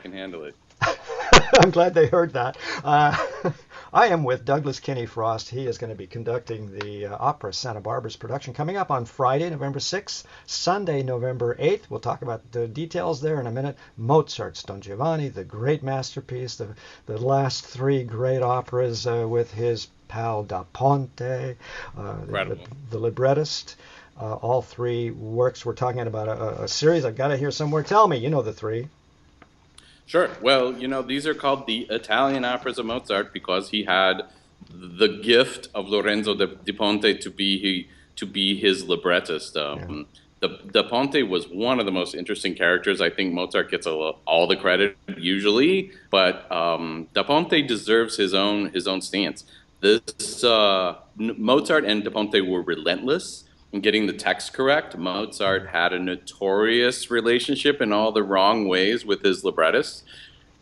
can handle it. I'm glad they heard that. I am with Douglas Kinney Frost. He is going to be conducting the opera Santa Barbara's production coming up on Friday, November 6th, Sunday, November 8th. We'll talk about the details there in a minute. Mozart's Don Giovanni, the great masterpiece, the last three great operas with his pal Da Ponte, Incredible. the librettist. All three works. We're talking about a series I've got it here somewhere. Tell me, you know the three. Sure. Well, these are called the Italian operas of Mozart because he had the gift of Lorenzo da Ponte to be his librettist. Yeah. Da Ponte was one of the most interesting characters. I think Mozart gets all the credit usually, but Da Ponte deserves his own stance. This Mozart and Da Ponte were relentless in getting the text correct. Mozart had a notorious relationship in all the wrong ways with his librettist,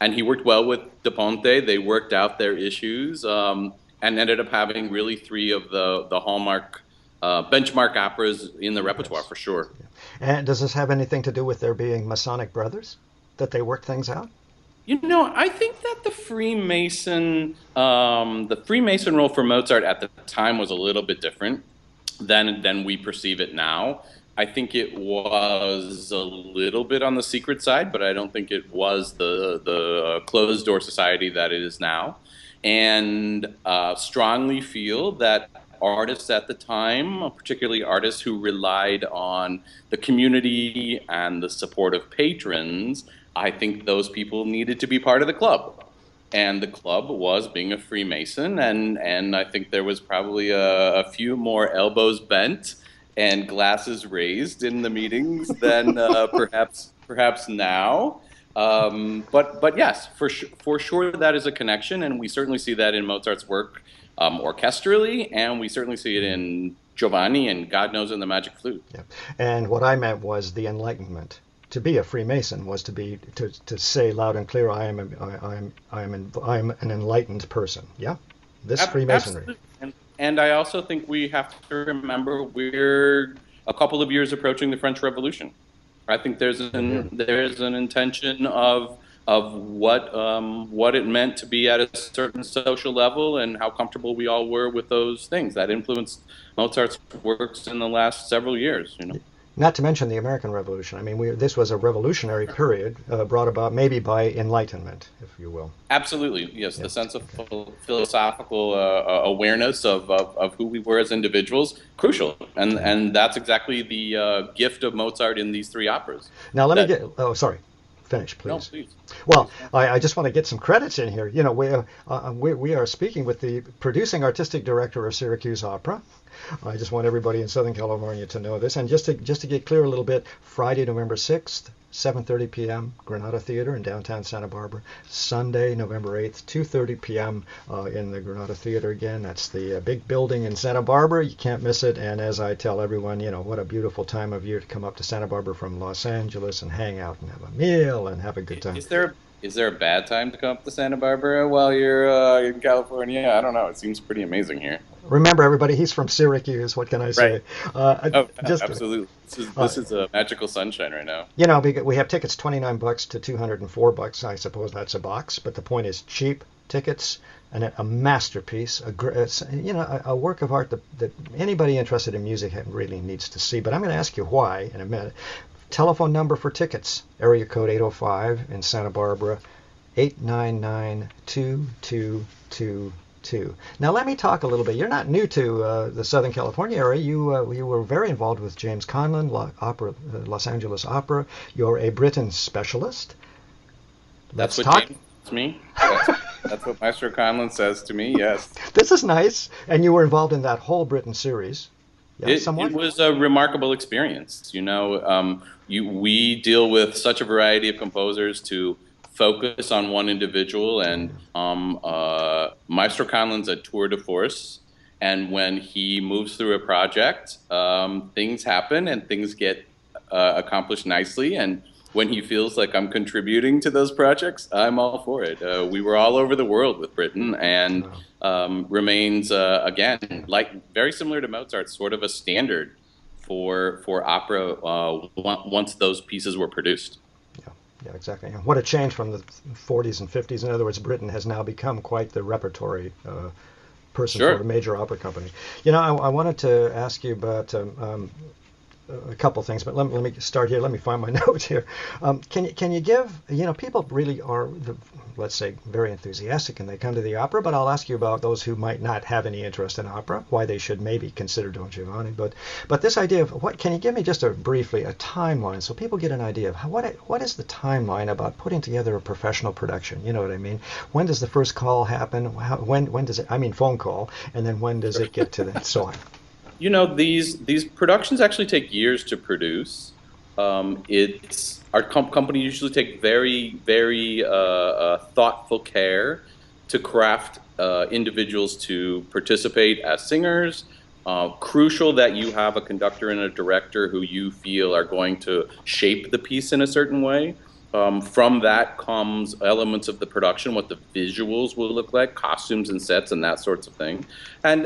and he worked well with Da Ponte. They worked out their issues, and ended up having really three of the hallmark benchmark operas in the repertoire Yes. for sure. Yeah. And does this have anything to do with there being Masonic brothers that they worked things out? I think that the Freemason role for Mozart at the time was a little bit different than we perceive it now. I think it was a little bit on the secret side, but I don't think it was the closed door society that it is now. And strongly feel that artists at the time, particularly artists who relied on the community and the support of patrons, I think those people needed to be part of the club. And the club was being a Freemason, and I think there was probably a few more elbows bent and glasses raised in the meetings than perhaps now. But yes, for sure that is a connection, and we certainly see that in Mozart's work orchestrally, and we certainly see it in Giovanni, and God knows in the Magic Flute. Yeah. And what I meant was the Enlightenment. To be a Freemason was to say loud and clear, I am an enlightened person. Yeah, this Freemasonry. Absolutely. And I also think we have to remember we're a couple of years approaching the French Revolution. I think Same here. there's an intention of what it meant to be at a certain social level and how comfortable we all were with those things that influenced Mozart's works in the last several years. Not to mention the American Revolution. I mean, this was a revolutionary period brought about maybe by enlightenment, if you will. Absolutely, yes. Yeah. The sense of philosophical awareness of who we were as individuals, crucial, and that's exactly the gift of Mozart in these three operas. Now let me That get. Oh, sorry. Finish, no, please. please. Well, I just want to get some credits in here. You know, we are speaking with the producing artistic director of Syracuse Opera. I just want everybody in Southern California to know this. And just to get clear a little bit, Friday, November 6th, 7:30 p.m., Granada Theater in downtown Santa Barbara. Sunday, November 8th, 2:30 p.m. In the Granada Theater again. That's the big building in Santa Barbara. You can't miss it. And as I tell everyone, what a beautiful time of year to come up to Santa Barbara from Los Angeles and hang out and have a meal and have a good time. Is there a bad time to come up to Santa Barbara while you're in California? I don't know. It seems pretty amazing here. Remember, everybody, he's from Syracuse. What can I Right. say? Oh, Just absolutely. This is uh, this is a magical sunshine right now. we have tickets $29 to $204. I suppose that's a box, but the point is cheap tickets and a masterpiece, a work of art that anybody interested in music really needs to see. But I'm going to ask you why in a minute. Telephone number for tickets, area code 805 in Santa Barbara, 899-2222. Now let me talk a little bit. You're not new to the Southern California area. You were very involved with James Conlon, Los Angeles Opera. You're a Britain specialist. That's Let's what talk. James tells me. That's what Maestro Conlon says to me. Yes. This is nice. And you were involved in that whole Britain series. Yeah, It somewhat. was a remarkable experience. We deal with such a variety of composers to focus on one individual, and Maestro Conlon's a tour de force. And when he moves through a project, things happen and things get accomplished nicely. And when he feels like I'm contributing to those projects, I'm all for it. We were all over the world with Britain, and Wow. remains again like very similar to Mozart, sort of a standard for opera once those pieces were produced. Yeah. Yeah, exactly. And what a change from the 40s and 50s. In other words, Britain has now become quite the repertory person for a Sure. major opera company. You know, I wanted to ask you about a couple things, but let me start here. Let me find my notes here. Can you give, you know, people really are, let's say, very enthusiastic and they come to the opera, but I'll ask you about those who might not have any interest in opera, why they should maybe consider Don Giovanni. But this idea of what, can you give me just briefly a timeline so people get an idea of what is the timeline about putting together a professional production? You know what I mean? When does the first call happen? When does it, I mean phone call, and then when does it get to the, so on? You know, these productions actually take years to produce. It's our company usually take very thoughtful care to craft individuals to participate as singers. Crucial that you have a conductor and a director who you feel are going to shape the piece in a certain way. From that comes elements of the production, what the visuals will look like, costumes and sets, and that sorts of thing, and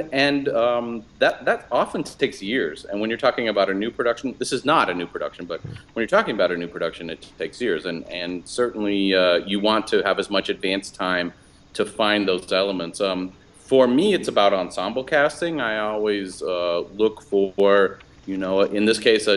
that often takes years. And when you're talking about a new production, this is not a new production, but when you're talking about a new production, it takes years, and certainly you want to have as much advance time to find those elements. For me, it's about ensemble casting. I always look for, you know, in this case,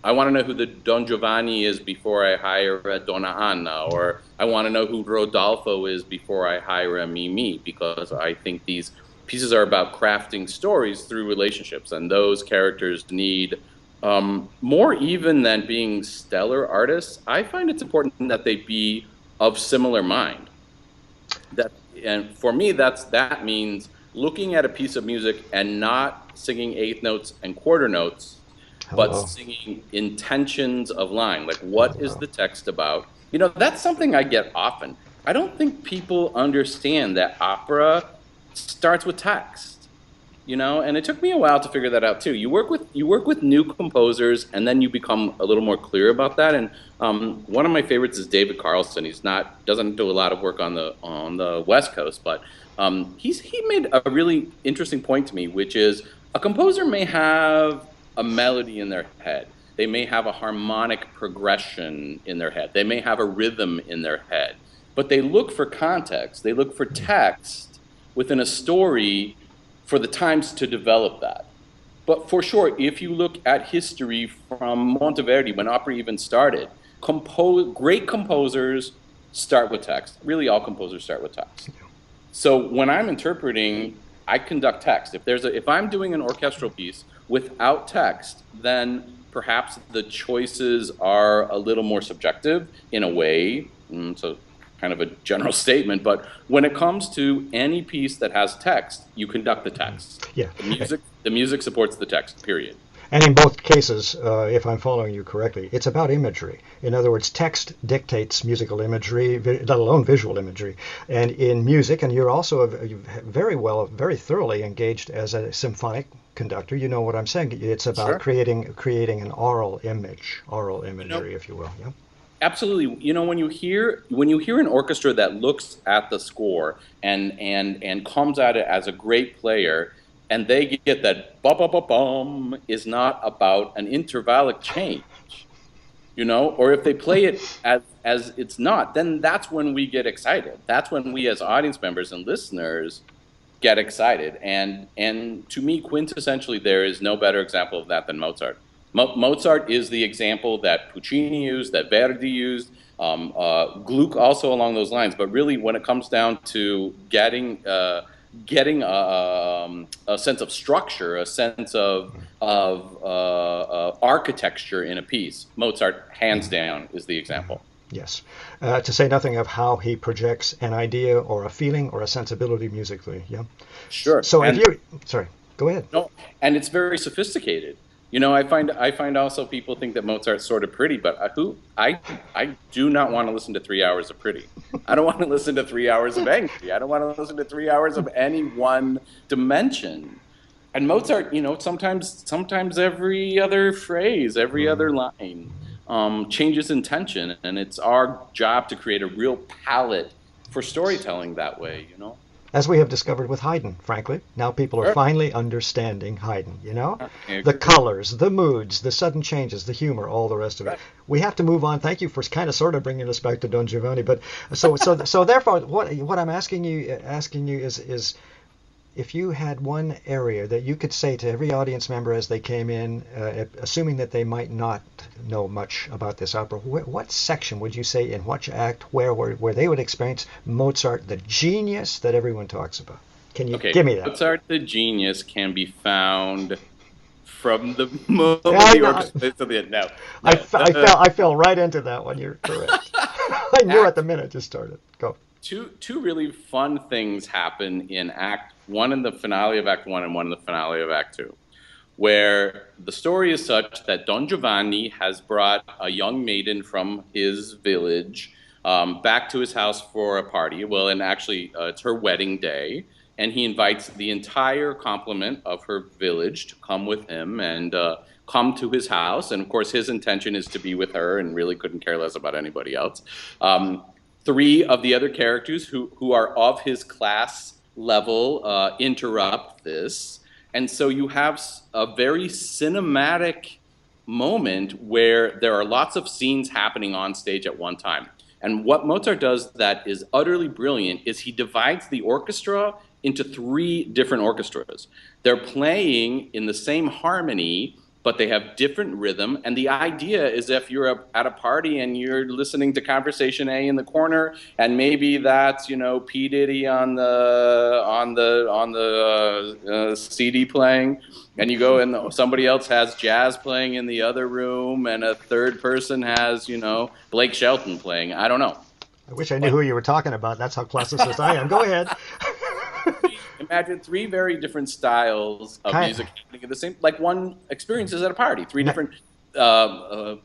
I want to know who the Don Giovanni is before I hire a Donna Anna, or I want to know who Rodolfo is before I hire a Mimi, because I think these pieces are about crafting stories through relationships, and those characters need more even than being stellar artists. I find it's important that they be of similar mind. That and for me, that means looking at a piece of music and not singing eighth notes and quarter notes, but Hello. singing intentions of line. Like, what is Hello. the text about? You know, that's something I get often. I don't think people understand that opera starts with text, you know, and it took me a while to figure that out too. You work with new composers, and then you become a little more clear about that. And one of my favorites is David Carlson. He's not doesn't do a lot of work on the West Coast, but he made a really interesting point to me, which is a composer may have a melody in their head. They may have a harmonic progression in their head. They may have a rhythm in their head, but they look for context. They look for text within a story for the times to develop that. But for sure, if you look at history from Monteverdi, when opera even started, great composers start with text. Really, all composers start with text. So when I'm interpreting, I conduct text. If I'm doing an orchestral piece without text, then perhaps the choices are a little more subjective in a way. So kind of a general statement, but when it comes to any piece that has text, you conduct the text. Yeah. The music supports the text, period. And in both cases, if I'm following you correctly, it's about imagery. In other words, text dictates musical imagery, let alone visual imagery. And in music, and you're also very thoroughly engaged as a symphonic conductor. You know what I'm saying? It's about Sure. creating an oral You know, imagery, if you will. Yeah. absolutely. You know, when you hear an orchestra that looks at the score and comes at it as a great player, and they get that bum bum bum bum is not about an intervallic change, you know, or if they play it as it's not, then that's when we get excited. That's when we as audience members and listeners get excited. And to me, quintessentially, there is no better example of that than Mozart. Mozart is the example that Puccini used, that Verdi used, Gluck also along those lines. But really, when it comes down to getting a sense of structure, a sense of architecture in a piece, Mozart, hands down, is the example. Yes. To say nothing of how he projects an idea or a feeling or a sensibility musically. Yeah. Sure, So if and you, sorry, go ahead. no, and it's very sophisticated. You know, I find also people think that Mozart's sort of pretty, but I do not want to listen to 3 hours of pretty. I don't want to listen to 3 hours of angry. I don't want to listen to 3 hours of any one dimension. And Mozart, you know, sometimes every other phrase, every other line changes intention, and it's our job to create a real palette for storytelling that way. You know. As we have discovered with Haydn, frankly. Now people are Sure. finally understanding Haydn, I The agree. colors, the moods, the sudden changes, the humor, all the rest of it. Right. We have to move on. Thank you for kind of sort of bringing us back to Don Giovanni. But so therefore, what I'm asking you is if you had one area that you could say to every audience member as they came in, assuming that they might not know much about this opera, what section would you say in which act where they would experience Mozart, the genius that everyone talks about? Can you Okay, give me that? Mozart the genius can be found from the moment I the know. orchestra plays to the end. No, I, no. f- I fell I fell right into that one. You're correct. I knew at the Act minute you started. Go. two really fun things happen in Act One in the finale of Act One and one in the finale of Act Two, where the story is such that Don Giovanni has brought a young maiden from his village back to his house for a party. Well, and actually, it's her wedding day, and he invites the entire complement of her village to come with him and come to his house. And of course, his intention is to be with her, and really couldn't care less about anybody else. Um, Three of the other characters who are of his class level interrupt this, and so you have a very cinematic moment where there are lots of scenes happening on stage at one time. And what Mozart does that is utterly brilliant is he divides the orchestra into three different orchestras. They're playing in the same harmony, but they have different rhythm. And the idea is if you're at a party and you're listening to Conversation A in the corner, and maybe that's P Diddy on the CD playing, and you go and somebody else has jazz playing in the other room, and a third person has Blake Shelton playing. I don't know, I wish I knew but who you were talking about. That's how classicist I am. Go ahead. imagine three very different styles of kind, music happening at the same, like one experiences at a party. Three no, different,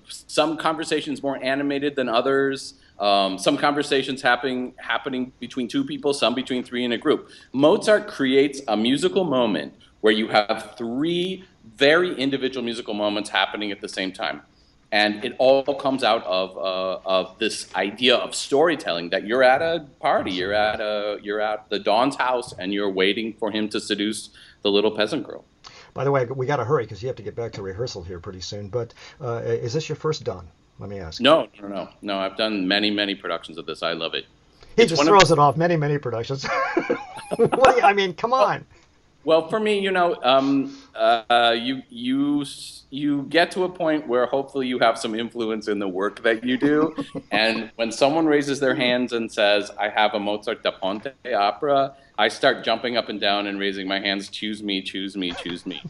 some conversations more animated than others. Some conversations happening between two people, some between three in a group. Mozart creates a musical moment where you have three very individual musical moments happening at the same time. And it all comes out of this idea of storytelling, that you're at a party, you're at the Don's house, and you're waiting for him to seduce the little peasant girl. By the way, we got to hurry because you have to get back to rehearsal here pretty soon. But is this your first Don? Let me ask. No, no, no, no. I've done many productions of this. I love it. He It's just one of throws it off many productions. I mean, come on. Well, for me, you get to a point where hopefully you have some influence in the work that you do, and when someone raises their hands and says, "I have a Mozart Da Ponte opera," I start jumping up and down and raising my hands, "Choose me, choose me, choose me,"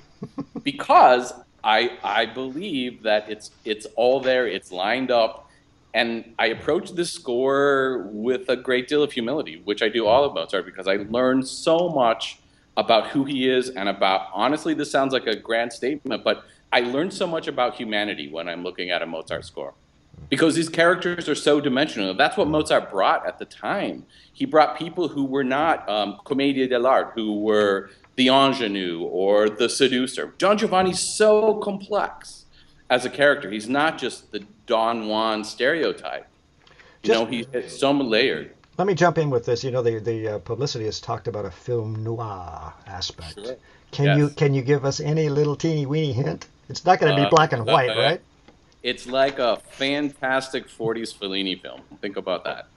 because I believe that it's all there, it's lined up, and I approach this score with a great deal of humility, which I do all of Mozart because I learned so much about who he is and about, honestly, this sounds like a grand statement, but I learned so much about humanity when I'm looking at a Mozart score because these characters are so dimensional. That's what Mozart brought at the time. He brought people who were not commedia dell'arte, who were the ingenue or the seducer. Don Giovanni's so complex as a character. He's not just the Don Juan stereotype. Just He's so layered. let me jump in with this. The publicity has talked about a film noir aspect. Sure. Can you Yes. can you give us any little teeny weeny hint? It's not going to be Uh, black and white, right? it's like a fantastic 40s Fellini film. Think about that.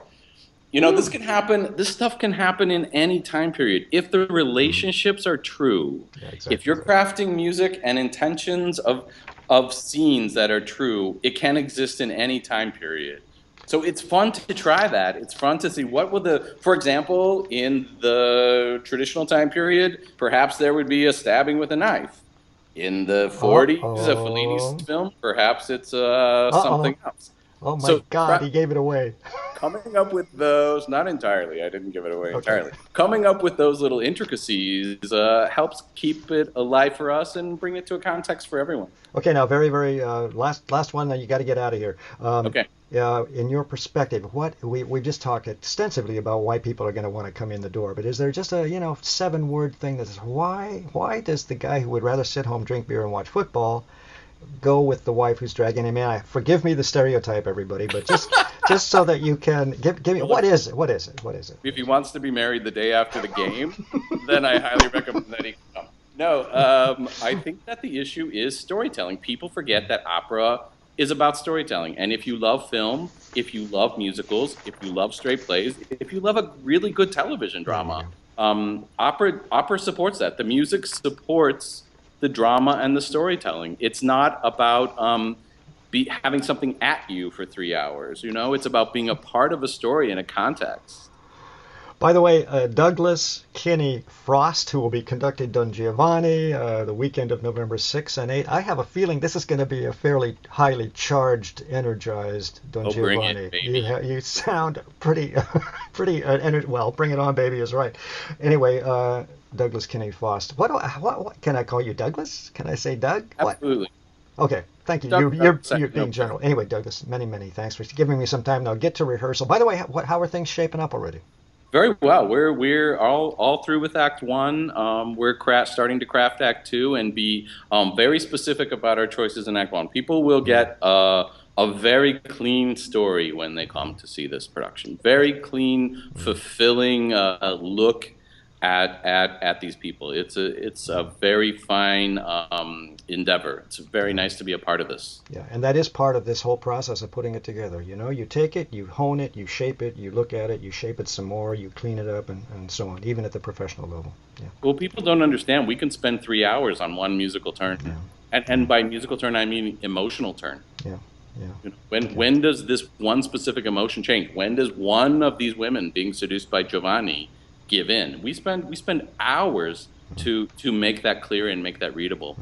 This Woo. can happen. This stuff can happen in any time period if the relationships are true. Yeah, If exactly. you're crafting music and intentions of scenes that are true, it can exist in any time period. So it's fun to try that. It's fun to see what would for example, in the traditional time period, perhaps there would be a stabbing with a knife. In the Uh 40s, a Fellini's oh. film, perhaps it's Uh something oh. else. Oh my So God, he gave it away. coming up with those, not entirely, I didn't give it away Okay. entirely. Coming up with those little intricacies helps keep it alive for us and bring it to a context for everyone. Okay, now very last one. Then you got to get out of here. Okay. In your perspective, what we just talked extensively about why people are going to want to come in the door, but is there just a 7-word thing that says why does the guy who would rather sit home, drink beer, and watch football go with the wife who's dragging him in. Forgive me the stereotype, everybody, but just so that you can give me what is it? What is it? What is it? If he wants to be married the day after the game, then I highly recommend that he come. No, I think that the issue is storytelling. People forget that opera is about storytelling. And if you love film, if you love musicals, if you love straight plays, if you love a really good television drama, opera supports that. The music supports the drama and the storytelling. It's not about having something at you for 3 hours. You know, it's about being a part of a story in a context. By the way, Douglas Kinney Frost, who will be conducting Don Giovanni the weekend of November 6th and 8th. I have a feeling this is going to be a fairly highly charged, energized Don Giovanni. Bring it, baby. You sound pretty, well, bring it on, baby is right. Anyway, Douglas Kinney Frost. What can I call you, Douglas? Can I say Doug? Absolutely. What? Okay, thank you. You're being general. Anyway, Douglas, many thanks for giving me some time. Now get to rehearsal. By the way, how are things shaping up already? Very well. We're all through with Act 1. We're starting to craft Act 2 and be very specific about our choices in Act 1. People will get a very clean story when they come to see this production. Very clean, fulfilling look at these people. It's a very fine endeavor. It's very nice to be a part of this. Yeah, and that is part of this whole process of putting it together. You know, you take it, you hone it, you shape it, you look at it, you shape it some more, you clean it up, and so on, even at the professional level. Yeah. Well, people don't understand. We can spend 3 hours on one musical turn. Yeah. And by musical turn, I mean emotional turn. Yeah. Yeah. You know, when does this one specific emotion change? When does one of these women being seduced by Giovanni give in? We spend hours to make that clear and make that readable,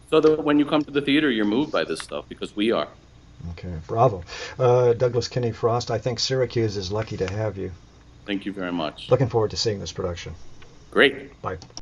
so that when you come to the theater, you're moved by this stuff, because we are. Okay, bravo. Douglas Kinney Frost, I think Syracuse is lucky to have you. Thank you very much. Looking forward to seeing this production. Great. Bye.